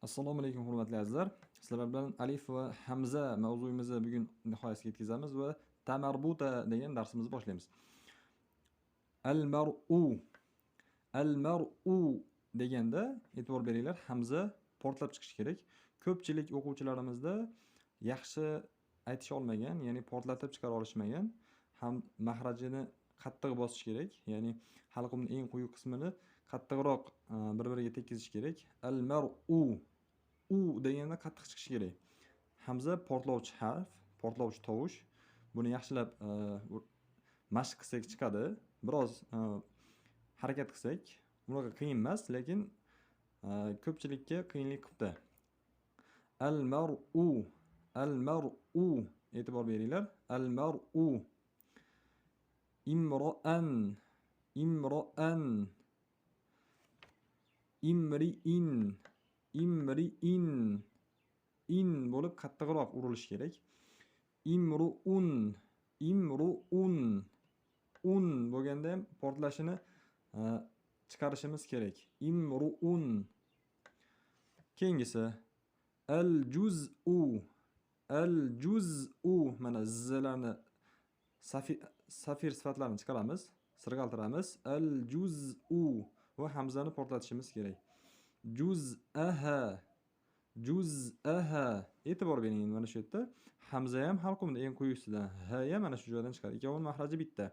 Assalomu alaykum hurmatli azizlar. Sizlar bilan alif va hamza mavzuyimizni bugun nihoyasiga yetkazamiz va tamarbuta degan darsimizni boshlaymiz. Al-mar'u al-mar'u deganda e'tibor beringlar, hamza portlab chiqishi kerak. Ko'pchilik o'quvchilarimizda yaxshi aytisha olmagan, ya'ni portlatib chiqara olishmagan, ham mahrajini qattiq bosish kerak. Ya'ni halqumning eng quyi qismini qattiqroq bir-biriga tekkizish kerak. Al-mar'u u deganda qattiq chiqishi kerak. Hamza portlovchi harf, portlovchi tovush. Buni yaxshilab mashq qilsak chiqadi. Biroz harakat qilsak, bunaqa qiyin emas, lekin ko'pchilikka qiyinlik qilibdi. Al-mar'u, al-mar'u e'tibor beringlar. Al-mar'u imro'an, imro'an imri'in, imri'in in bo'lib qattiqroq urilishi kerak. Imru'un, imru'un un bo'lganda ham portlashini chiqarishimiz kerak. Imru'un. Keyingisi al-juz'u, al-juz'u mana zlarni safir sifatlarini chiqaramiz, sirg'altiramiz. Al-juz'u va hamzani portlatishimiz kerak. Juz'aha, juz'aha. E'tibor bering, mana shu yerda hamza ham halqumning eng quyisidan, ha ham mana shu joydan chiqadi. Ikkovining mahraji bitta.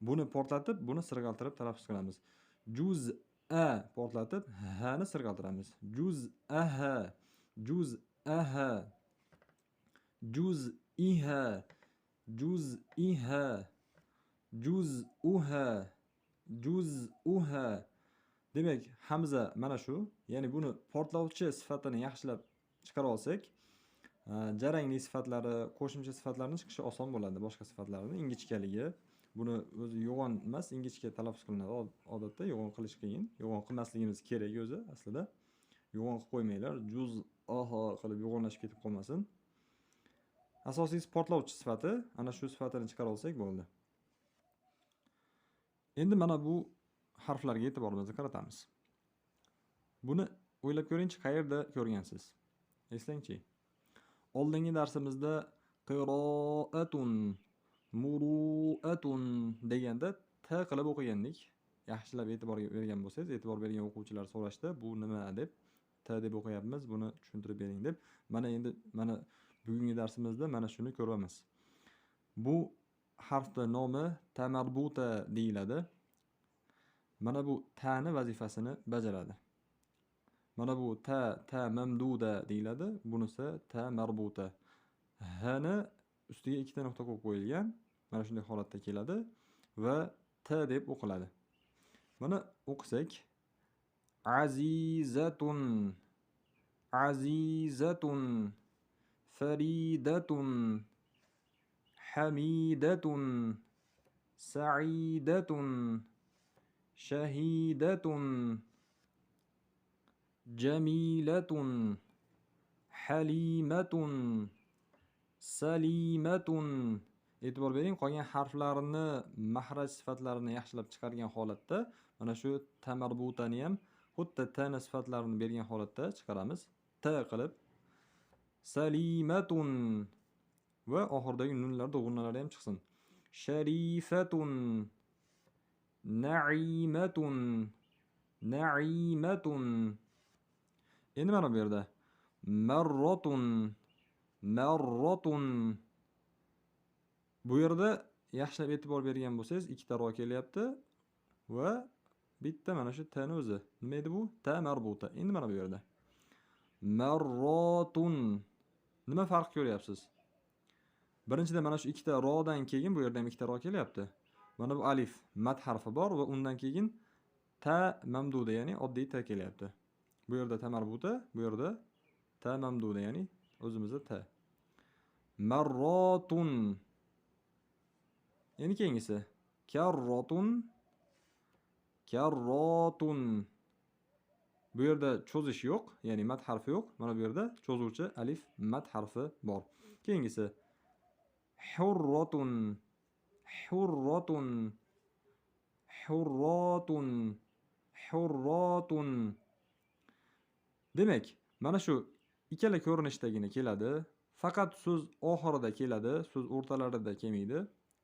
Buni portlatib, buni sirg'altirib talaffuz qilamiz. Juz'a portlatib, ha ni sirg'altiramiz. Juz'aha, juz'aha, juz'iha, juz'iha, juz'uha, juz'uha. Demak, hamza mana shu. Ya'ni buni portlovchi sifatini yaxshilab chiqara olsak, jarangli sifatlari, qo'shimcha sifatlarni chiqishi oson bo'ladi. Boshqa sifatlarni ingichkaligi, buni o'zi yo'g'on emas, ingichka talaffuz qilinadi. Odatda yo'g'on qilish qiyin. Yo'g'on qilmasligimiz kerak o'zi aslida. Yo'g'on qilib qo'ymanglar. Juz-aha qilib yo'g'onlashib ketib qolmasin. Asosiysi portlovchi sifati, ana shu sifatini chiqara olsak bo'ldi. Endi mana bu harflarga e'tiborimizni qaratamiz. Buni o'ylab ko'ringchi, qayerda ko'rgansiz? Eslangchi. Oldingi darsimizda qiroatun, muruatun deganda t qilib o'qigandik. Yaxshilab e'tibor bergan bo'lsangiz, e'tibor bergan o'quvchilar so'rashdi, bu nima deb, t deb o'qiyapmiz, buni tushuntirib bering deb. Mana endi bugungi darsimizda mana shuni ko'ramiz. Bu harfning nomi tamarbuta deyiladi. Mana bu ta'ni vazifasini bajaradi. Mana bu ta mamduda deyiladi. Bunisi ta marbuta. Hni ustiga ikkita nuqta qo'yib qo'yilgan. Mana shunday holatda keladi va t deb o'qiladi. Mana o'qisak: azizatun, azizatun, faridatun, hamidatun, sa'idatun, shahidatun, jamilatun, halimatun, salimatun. E'tibor bering, qolgan harflarni mahraj sifatlarini yaxshilab chiqargan holatda mana shu tamarbutani ham xuddi t na sifatlarini bergan holatda chiqaramiz. T qilib salimatun va oxirdagi nunlar dog'unalari ham chiqsin. Sharifatun, na'imatun, na'imatun. Endi mana bu yerda marratun, marratun. Bu yerda yaxshilab e'tibor bergan bo'lsangiz, ikkita ro kelyapti va bitta mana shu t ni o'zi. Nima edi bu? Ta marbuta. Endi mana bu yerda marratun. Nima farq ko'ryapsiz? Birinchidan mana shu ikkita rodan keyin bu yerda ham ikkita ro kelyapti. Mana bu alif mat harfi bor va undan keyin ta mamduda, ya'ni oddiy ta kelyapti. Bu yerda ta marbuta, bu yerda ta mamduda, ya'ni o'zimizda ta. Marratun. Endi keyingisi karratun, karratun. Bu yerda cho'zish yo'q, ya'ni mat harfi yo'q. Mana bu yerda cho'zuvchi alif mat harfi bor. Keyingisi hurratun, hurratun, hurratun, hurratun. Demak, Mana shu ikkala ko'rinishdagina keladi. Faqat so'z oxirida keladi, so'z o'rtalarida kelmaydi.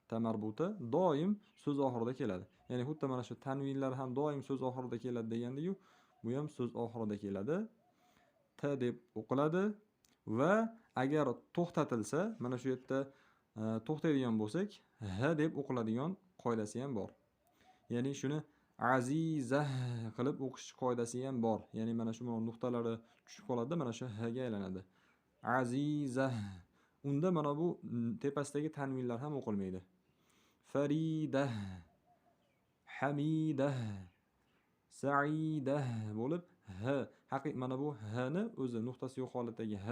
Ta marbuta doim so'z oxirida keladi. Ya'ni xuddi mana shu tanvinlar ham doim so'z oxirida keladi degandek-ku, bu ham so'z oxirida keladi. T deb o'qiladi va agar to'xtatilsa, mana shu yerda to'xtaydigan bo'lsak, h deb o'qiladigan qoidasi ham bor. Ya'ni shuni aziza qilib o'qish qoidasi ham bor. Ya'ni mana shu nuqtalari tushib qoladi, mana shu h ga aylanadi. Aziza. Unda mana bu tepasidagi tanvinlar ham o'qilmaydi. Farida, Hamida, Saida bo'lib h mana bu h ni o'zi nuqtasi yo'q holatdagi h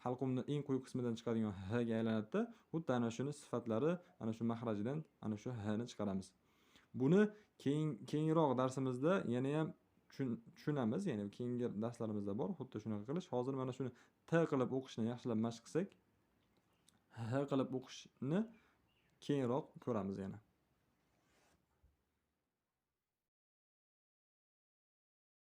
halqumni eng quyi qismidan chiqadigan h ga aylanadi. Xuddi ana shuni sifatlari ana shu mahrajidan ana shu h ni chiqaramiz. Buni keyinroq darsimizda yana ham tushunamiz. Ya'ni keyingi darslarimizda bor xuddi shunaqa qilish. Hozir mana shuni t qilib o'qishni yaxshilab mashq qilsak, h qilib o'qishni keyinroq ko'ramiz yana.